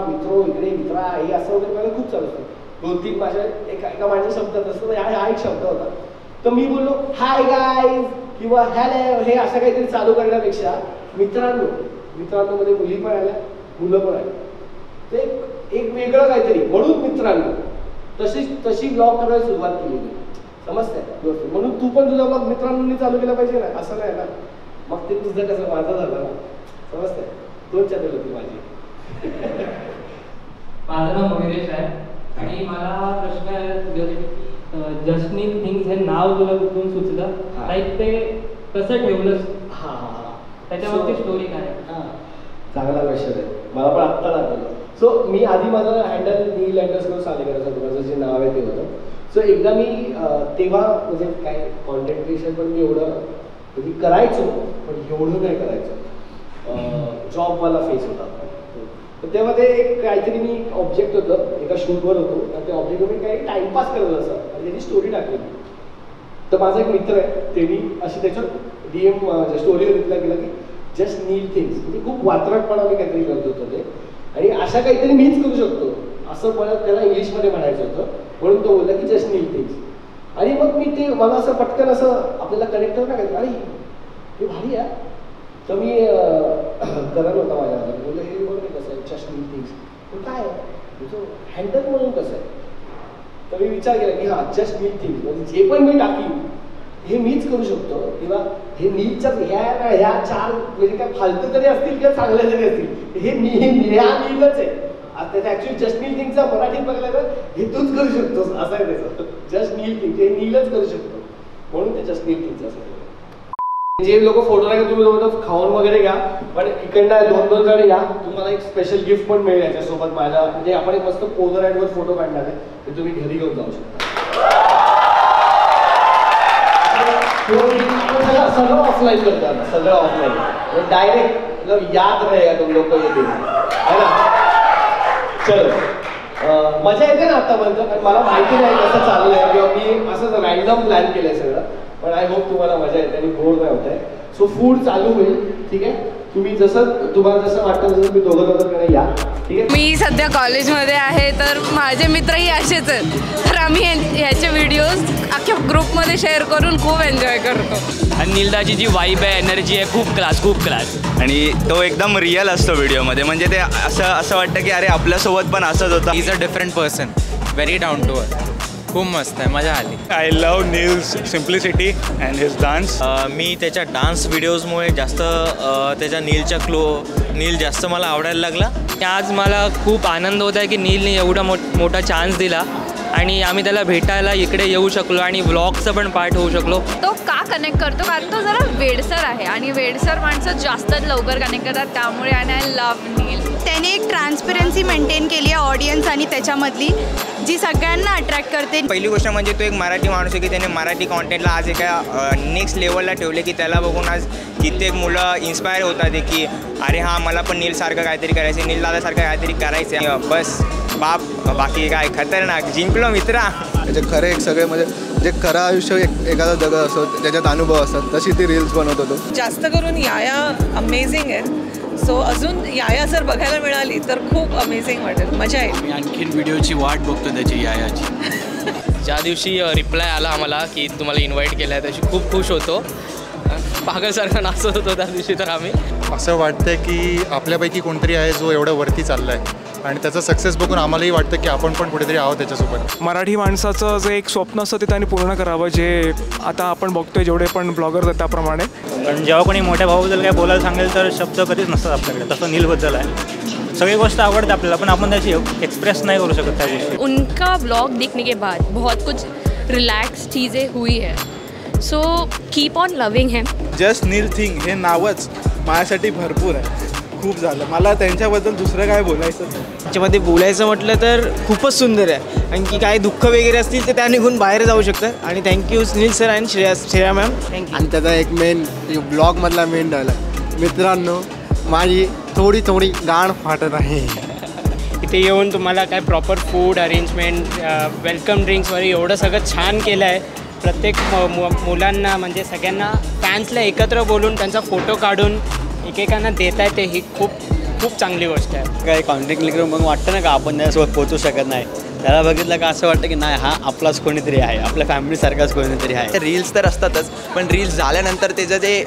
मित्रो इकडे मित्रा हे असं वगैरे मला खूप चालू असतं. 2-3 माझ्या एका माझ्या शब्दात असतं हा एक शब्द होता तर मी बोललो हाय गाईज किंवा हॅलो हे असं काहीतरी चालू करण्यापेक्षा मित्रांनो मध्ये मुली पण आल्या मुलं पण आली ते एक वेगळं काहीतरी म्हणून मित्रांनो तशी ब्लॉग करायला सुरुवात केली. समजतंय? म्हणून तू पण तुझा ब्लॉग मित्रांनी चालू केला पाहिजे ना, असं नाही ना. मग ते तुझं कसं माझं झालं ना. समजतंय? 2 चॅनल होती माझी. माझं नाव मोहिरेश आहे आणि मला प्रश्न आहे जस्टिन थिंग्स हे नाव तुला कुठून सुचलं, लाईक ते कसं ठेवलंस? त्याच्यावरती स्टोरी काय? चांगला क्वेश्चन आहे. मला पण आत्ता दाखवलं. सो मी आधी माझं हँडल नील अंडरस्कोर सालेकर असं माझं जे नाव आहे ते होतं. सो एकदा मी तेव्हा म्हणजे काय कॉन्टेंट क्रिएशन पण मी एवढं म्हणजे करायचो पण एवढं नाही करायचो. जॉबवाला फेस होता. तर तेव्हा ते एक काहीतरी मी ऑब्जेक्ट होतं एका शूटवर होतो आणि त्या ऑब्जेक्टवर मी काही टाइमपास करत असं आणि त्याची स्टोरी टाकली. तर माझा एक मित्र आहे त्यांनी अशी त्याच्यावर DM स्टोरीवर रिप्लाय केला की जस्ट नील थिंग्स. म्हणजे खूप वात्रटपणा मी काहीतरी करत होतो ते आणि अशा काहीतरी मीच करू शकतो असं मला त्याला इंग्लिशमध्ये म्हणायचं होतं म्हणून तो बोलला की जस्ट नील थिंग्स. आणि मग मी ते मला असं पटकन असं आपल्याला कनेक्ट होतं ना अरे हे भारी आहे. तर मी करत होता माझ्या बोललं हे बोल कसं आहे जस्ट नील थिंग्स काय आहे तुझं हँडल म्हणून कसं आहे. तर मी विचार केला की हां जस्ट नील थिंग्स म्हणजे जे पण मी टाकीन हे मीच करू शकतो किंवा हे नीलच्या ह्या 4 म्हणजे काय फालतू तरी असतील किंवा चांगल्या तरी असतील हे नीलच आहे. त्याचा ऍक्च्युअली जस्ट नील थिंगचा मराठीत बघायला तर हे तूच करू शकतोस असं आहे त्याचं. जस्ट नील थिंग हे नीलच करू शकतो म्हणून ते जस्ट नील थिंगचं असं. जे लोक फोटो नाही तुम्ही जवळ खाऊन वगैरे घ्या, पण इकडनं 2-2 जण या, तुम्हाला एक स्पेशल गिफ्ट पण मिळेल याच्यासोबत. माझ्या म्हणजे आपण एक मस्त पोलराईडवर फोटो काढणार आहे, ते तुम्ही घरी घेऊन जाऊ शकता. सगळं ऑफलाईन करतात, सगळं ऑफलाईन, डायरेक्ट याद रहेगा तुम लोग को ये दिन, है ना. चलो मजा येते ना आतापर्यंत, पण मला माहिती नाही कसं चाललंय किंवा मी असं रॅन्डम प्लॅन केलंय सगळं, पण आय होप तुम्हाला मजा येते आणि बोर नाही होत आहे. सो फूड चालू होईल, ठीक आहे. तुम्ही तुम्हाला जसं वाटतं तसं तुम्ही दोघं या, ठीक आहे. मी सध्या कॉलेजमध्ये आहे, तर माझे मित्रही असेच आहेत, तर आम्ही ह्याचे व्हिडिओज अख्ख्या ग्रुपमध्ये शेअर करून खूप एन्जॉय करतो. आणि नीलदाची जी वाईब आहे, एनर्जी आहे, खूप क्लास. आणि तो एकदम रिअल असतो व्हिडिओमध्ये, म्हणजे ते असं वाटतं की अरे आपल्यासोबत पण असंच होतं. Is a different person, very down to earth. खूप मस्त आहे, मजा आली. I love Neil's simplicity and his dance. मी त्याच्या डान्स व्हिडिओजमुळे जास्त त्याच्या नील जास्त मला आवडायला लागला. आज मला खूप आनंद होत आहे की नीलने एवढा मोठा चान्स दिला आणि आम्ही त्याला भेटायला इकडे येऊ शकलो आणि व्लॉगचं पण पार्ट होऊ शकलो. तो का कनेक्ट करतो, कारण तो जरा वेडसर आहे आणि वेडसर माणसं जास्त लवकर कनेक्ट करतात, त्यामुळे. आणि आय लव्ह नील. त्याने एक ट्रान्सपरन्सी मेंटेन केली आहे ऑडियन्स आणि त्याच्यामधली, जी सगळ्यांना अट्रॅक्ट करते. पहिली गोष्ट म्हणजे तो एक मराठी माणूस आहे की त्याने मराठी कॉन्टेंटला आज एका नेक्स्ट लेवलला ठेवले, की त्याला बघून आज कित्येक मुलं इन्स्पायर होतात की अरे हां मला पण नीलसारखं काहीतरी करायचं, नील दादासारखं काहीतरी करायचं आहे. बस बाकी काय खतरनाक, जिंकलो मित्रा. त्याचे खरे एक सगळे म्हणजे जे खरं आयुष्य एखादा जगत असतो त्याच्यात अनुभव असतात, तशी ती रील्स बनवत होतो. जास्त करून याया अमेझिंग आहे, सो अजून याया जर बघायला मिळाली तर खूप अमेझिंग वाटेल, मजा येईल. मी आणखीन व्हिडिओची वाट बघतो त्याची, यायाची. ज्या दिवशी रिप्लाय आला आम्हाला की तुम्हाला इन्व्हाइट केलं आहे, त्याची खूप खुश होतो. पागलसारखं नाचत होतो त्या दिवशी. तर आम्ही असं वाटतं की आपल्यापैकी कोणतरी आहे जो एवढं वरती चालला आहे, आणि त्याचा सक्सेस बघून आम्हालाही वाटतं की आपण पण कुठेतरी आहोत त्याच्यासोबत. मराठी माणसाचं जे एक स्वप्न असतं ते त्यांनी पूर्ण करावं, जे आता आपण बघतोय जेवढे पण ब्लॉगर आहेत त्याप्रमाणे. कारण जेव्हा कोणी मोठ्या भावाबद्दल काय बोलायला सांगेल तर शब्द कधीच नसतात आपल्याकडे, तसं नीलबद्दल आहे. सगळी गोष्ट आवडते आपल्याला, पण आपण त्याची एक्सप्रेस नाही करू शकत त्या गोष्टी. उनका ब्लॉग देखने के बाद बहुत कुछ रिलैक्स चीज़ें हुई है, so keep on loving him. Just Neel thing हे नावच माझ्यासाठी भरपूर आहे, खूप झालं. मला त्यांच्याबद्दल दुसरं काय बोलायचं. त्याच्यामध्ये बोलायचं म्हटलं तर खूपच सुंदर आहे, आणखी काही दुःख वगैरे असतील तर त्या निघून बाहेर जाऊ शकतात. आणि थँक्यू नील सर आणि श्रेया मॅम, थँक्यू. आणि त्याचा एक मेन ब्लॉगमधला मेन डायलॉग, मित्रांनो माझी थोडी गाण फाटत आहे. इथे येऊन तुम्हाला काय proper food arrangement, welcome drinks वगैरे एवढं सगळं छान केलं आहे. प्रत्येक मुलांना म्हणजे सगळ्यांना फॅन्सला एकत्र बोलून त्यांचा फोटो काढून एकेकांना देत आहे, ते ही खूप चांगली गोष्ट आहे. काय कॉन्टॅक्ट लिंक मग वाटतं ना का आपण त्याच्यासोबत पोहोचू शकत नाही, त्याला बघितलं का असं वाटतं की नाही हा आपलाच कोणीतरी आहे, आपल्या फॅमिलीसारखाच कोणीतरी आहे. रील्स तर असतातच, पण रील्स झाल्यानंतर त्याचं जे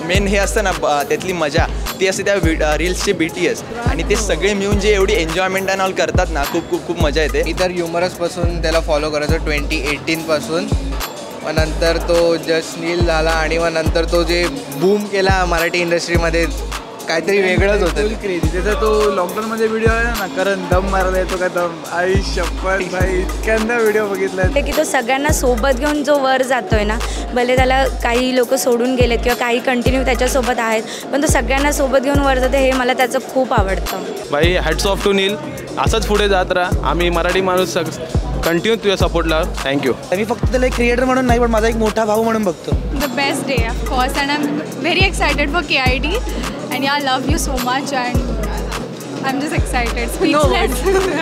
मेन हे असतं ना त्यातली मजा ती असते त्या रील्सची BTS, आणि ते सगळे मिळून जे एवढी एन्जॉयमेंट अँड ऑल करतात ना, खूप मजा येते. इतर ह्युमरसपासून त्याला फॉलो करायचं 2018पासून, मग नंतर तो जस्ट नील झाला, आणि मग नंतर तो जे बूम केला मराठी इंडस्ट्रीमध्ये, काहीतरी वेगळंच होतं. त्याचा तो लॉकडाऊनमध्ये व्हिडिओ आहे ना, कारण दम मारायला येतो का दम, आई शपथ भाई, इतक्यांदा व्हिडिओ बघितला की तो सगळ्यांना सोबत घेऊन जो वर जातोय ना, भले त्याला काही लोक सोडून गेलेत किंवा काही कंटिन्यू त्याच्यासोबत आहेत, पण तो सगळ्यांना सोबत घेऊन वर जातो, हे मला त्याचं खूप आवडतं. भाई हॅट्स ऑफ टू नील, असंच पुढे जात राहा. आम्ही मराठी माणूस कंटिन्यू तुझ्या सपोर्टला. थँक्यू. मी फक्त त्याला एक क्रिएटर म्हणून नाही, पण माझा एक मोठा भाऊ म्हणून बघतो. The best day of course, and I am very excited for KID, and I love you so much, and I am just excited. No words.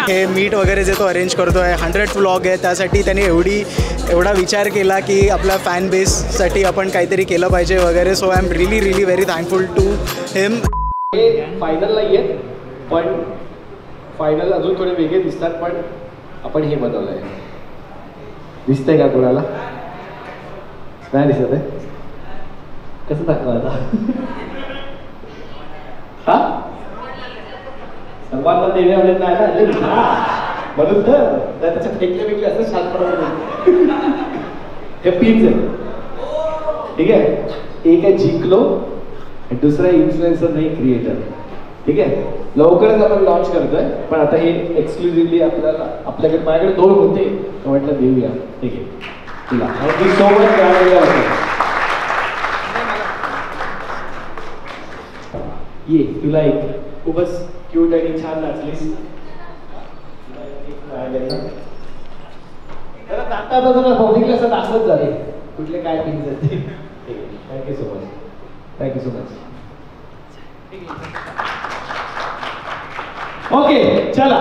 हे मीट वगैरे जे तो अरेंज करतोय, 100 व्लॉग आहे, त्यासाठी त्याने एवढा विचार केला की आपल्या फॅन बेससाठी आपण काहीतरी केलं पाहिजे वगैरे. So I am really very thankful to him. हे फायनल नाही आहेत, पण फायनल अजून थोडे वेगळे दिसतात, पण आपण हे बनवलं आहे. दिसतंय का कोणाला? नाही दिसत आहे? कसं दाखवा आता? हा सर्वांना देणे आवडत नाही ना, म्हणून तर त्याच्या फेकले असं शांत. हे पीच आहे, ठीक आहे. एक आहे जिंकलो आणि दुसरा इन्फ्लुएन्सर नाही क्रिएटर, ठीक आहे. लवकरच आपण लॉन्च करतोय, पण आता हे एक्सक्लुझिव्हली आपल्याकडे माझ्याकडे 2 होते, म्हटलं देऊया. ठीक आहे, तुला थँक्यू सो मच. ये तुला एक खूपच क्यूट आणि छान नाचलीस. जरा जाता जरा पब्लिकला असं दाखवत झाले कुठले काय थिंग्स आहेत ते. Thank you so much. Thank you so much. Okay चला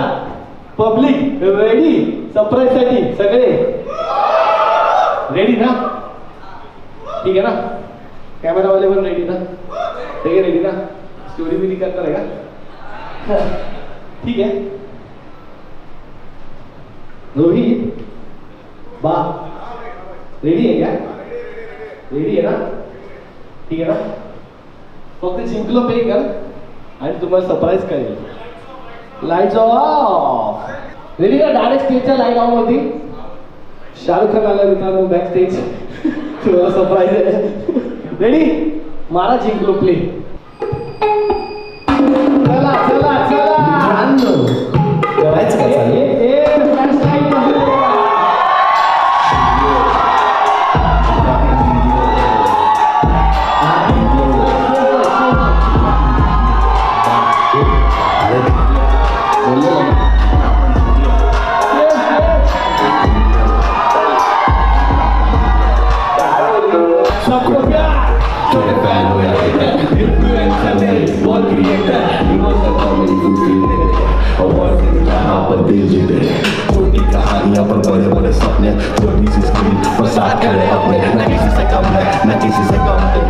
पब्लिक रेडी सरप्राईज साठी सगळे रेडी ना? ठीक आहे ना? कॅमेरावाले पण रेडी ना? सगळे रेडी ना? स्टोरी बिरी करणार आहे का? ठीक आहे. रोहित बा रेडी आहे का? रेडी आहे ना? ठीक आहे ना? फक्त जिंकलो पे कर आणि तुम्हाला सरप्राईज करेल. Lights of. रेडी का? डायरेक्ट स्टेजच्या लाईट ऑन होती. शाहरुख खान आला मित्रांनो बॅक स्टेज. तुम्हाला सरप्राईज आहे. रेडी? मारा जिंकलो प्ले. चला चला चला करायचं का चालेल? छोटी कहानियां पर बड़े बड़े सपने, छोटी सी स्क्रीन पर साथ खड़े अपने, न किसी से कम है न किसी से कम थे,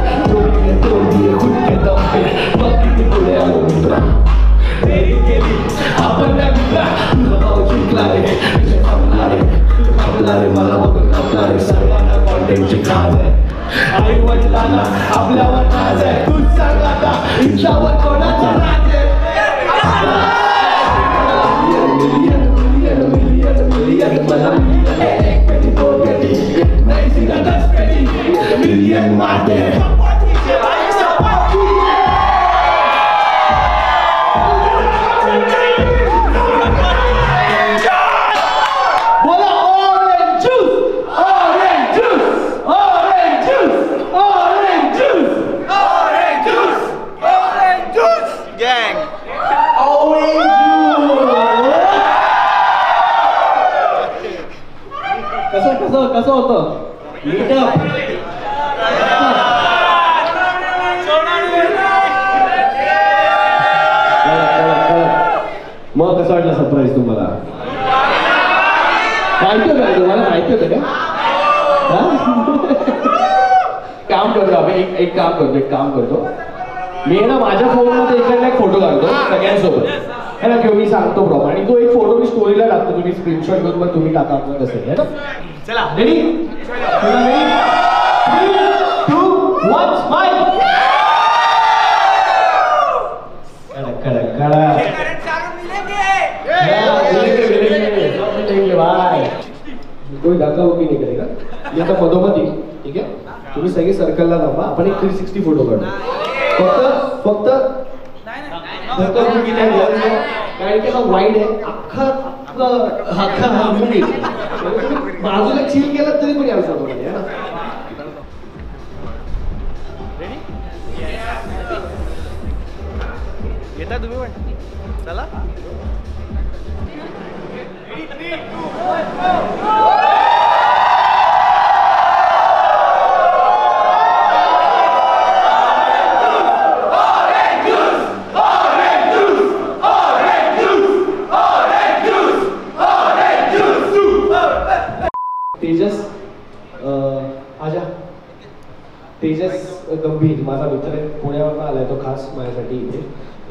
तोड़ दिए खुद के दम पे, बाकी के बुरे आलो मित्रा तेरी के लिए अपन ना मित्रा लगाओ जिंकला रे आपला रे मला बघून आपला रे सर्वांना कॉन्टेंटची खाज आहे. आई वडिलांना आपल्यावर नाज आहे. तू सांग आता हिच्यावर कोणाचा राज आहे? कसं होतं? मग कसं वाटलं सरप्राईज तुम्हाला? माहिती होतं का तुम्हाला? माहिती होतं का? काम करतो आपण एक काम करतो मी ना माझ्या फोनमध्ये इकडला एक फोटो काढतो सगळ्यांसोबत है ना किंवा मी सांगतो प्रॉपर आणि तो एक फोटो मी स्टोरीला टाकतो. तुम्ही स्क्रीनशॉट करून मग तुम्ही टाका आपलं कसं आहे ना. चला रेडी? 3, 2, 1 स्माइल. कोई धक्का उभी नहीं करेगा. ये तो मधोमध येईल. ठीक आहे? तुम्ही सगळे सर्कलला थांबा. आपण एक 360 फोटो काढू. फक्त धक्का उभी नाही करायचं. कारण की हा वाईड आहे. अख्खा बाजूला चिल केलं तरी पण यायला सांगतो आहे ना. येता तुम्ही पण चला. तेजस गंभीर माझा मित्र आहे. पुण्यावरून आलाय तो खास माझ्यासाठी इथे.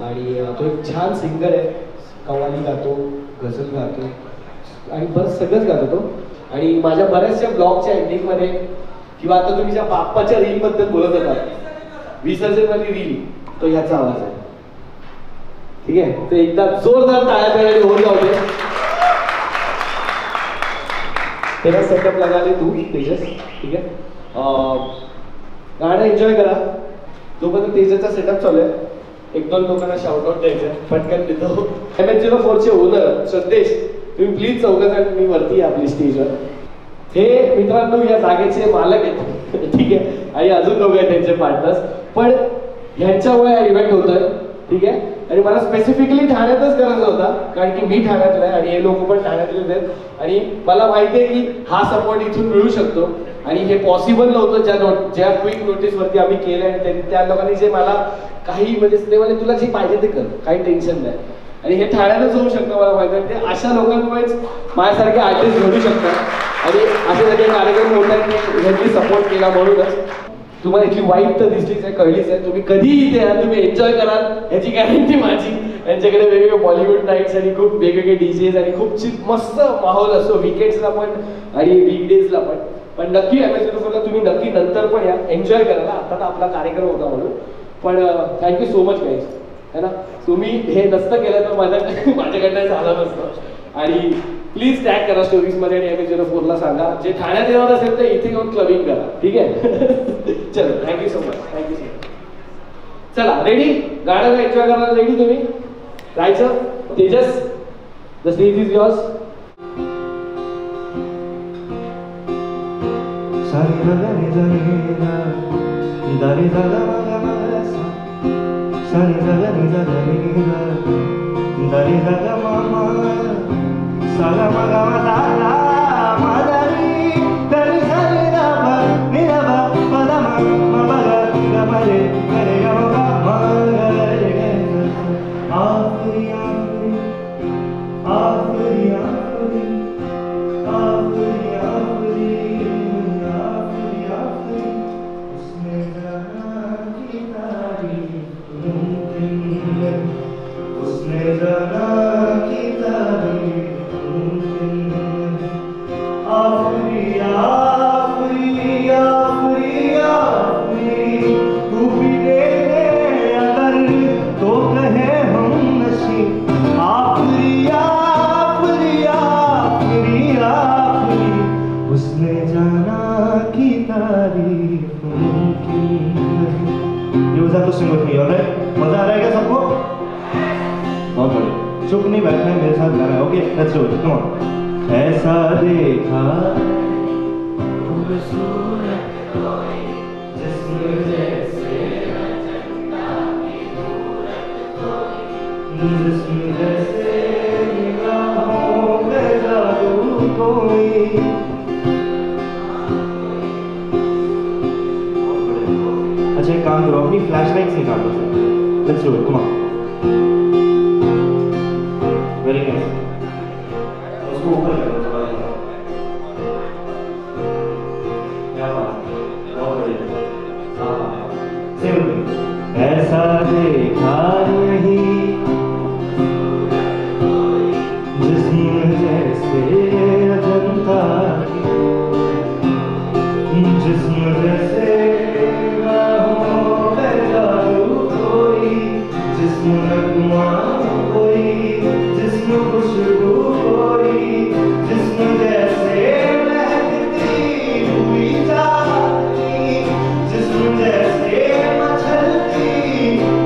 आणि तो एक छान सिंगर आहे. कव्वाली गातो, गझल गातो आणि बरं सगळंच गातो तो. आणि माझ्या बऱ्याचशा ब्लॉगच्या एंडिंगमध्ये किंवा आता तुम्ही ज्या बाप्पाच्या रीलबद्दल बोलत होता विसर्जनवाली रील तो ह्याचा आवाज आहे. ठीक आहे? तर एकदा जोरदार टाळ्या पेळ्याने होऊन जाऊ दे. तेरा सेटअप लगाले तू तेजस. ठीक आहे? गाणं एन्जॉय करा. जोपर्यंत तेजसचा सेटअप चालू आहे 1-2 लोकांना शाउटआउट द्यायचं पटकन देतो. MH04चे ओनर श्रद्धेश तुम्ही प्लीज चौघं जण मी वरती आपली स्टेजवर. हे मित्रांनो या जागेचे मालक आहेत. ठीक आहे? आणि अजून दोघं आहेत त्यांचे पार्टनर्स. पण ह्यांच्यामुळे हा इव्हेंट होतोय. ठीक आहे. आणि मला स्पेसिफिकली ठाण्यातच करायचा होता कारण की मी ठाण्यातला आहे आणि हे लोक पण ठाण्यातलेच आहेत आणि मला माहिती आहे की हा सपोर्ट इथून मिळू शकतो आणि हे पॉसिबल नव्हतं ज्या क्विक नोटीसवरती आम्ही केलं आणि त्या लोकांनी जे मला काही म्हणजे ते म्हणजे तुला जे पाहिजे ते कर, काही टेन्शन नाही. आणि हे ठाण्यातच होऊ शकतं मला माहिती आहे. ते अशा लोकांमुळेच माझ्यासारखे आर्टिस्ट घडू शकतात आणि असे सगळे कार्यक्रम होत आहेत ह्यांनी सपोर्ट केला म्हणूनच. तुम्हाला इथली वाईट तर दिसलीच आहे, कळलीच आहे. तुम्ही कधीही इथे या, तुम्ही एन्जॉय कराल याची गॅरंटी माझी. यांच्याकडे वेगवेगळे बॉलिवूड नाईट्स आणि खूप वेगवेगळे डीजेज आणि खूप मस्त माहोल असतो विकेंड्सला पण आणि वीकडेजला पण. पण नक्की ॲमेझॉन तुम्ही नक्की नंतर पण या, एन्जॉय करायला. आता तर आपला कार्यक्रम होता म्हणून. पण थँक्यू सो मच गाईज, है ना. तुम्ही हे नसतं केलं तर माझ्याकडनं झालं नसतं. आणि प्लीज टॅग करा स्टोरीजमध्ये आणि MH04ला सांगा. जे ठाण्यात येणार असेल तर इथे येऊन क्लबिंग करा, ठीक आहे. चलो, thank you so much, thank you so much. चला रेडी, गाणं एन्जॉय करायला रेडी तुम्ही जायचं. Tejas, the stage is yours. मजा आ रहा है क्या सबको? बहुत बढ़िया. चुप नहीं बैठना है, मेरे साथ गाना है. Okay, let's do it. Come on. ऐसा देखा अच्छा एक काम करो, अपनी फ्लैश लाइट्स निकाल दो. Let's do it. Come on. Very nice. उसको ऊपर कर दो थोड़ा. क्या बात, बहुत बढ़िया. हाँ, सेम थिंग. ऐसा देखा नहीं जिस्म जैसे अजंता की, जिस्म जैसे खुशबू कोई, जिस्म जैसे महकती हुई जाती, जिस्म जैसे मचलती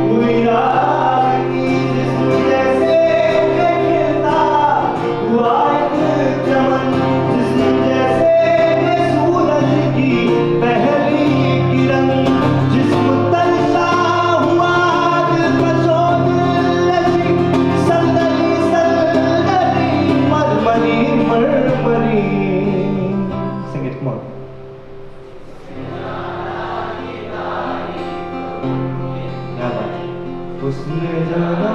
हुई रानी, जिस्म जैसे खिलता हुआ एक चमन, जिस्म जैसे सूरज की पहली किरण, जिस्म तरसा हुआ Sing it, come on. क्या बात है. उसने जाना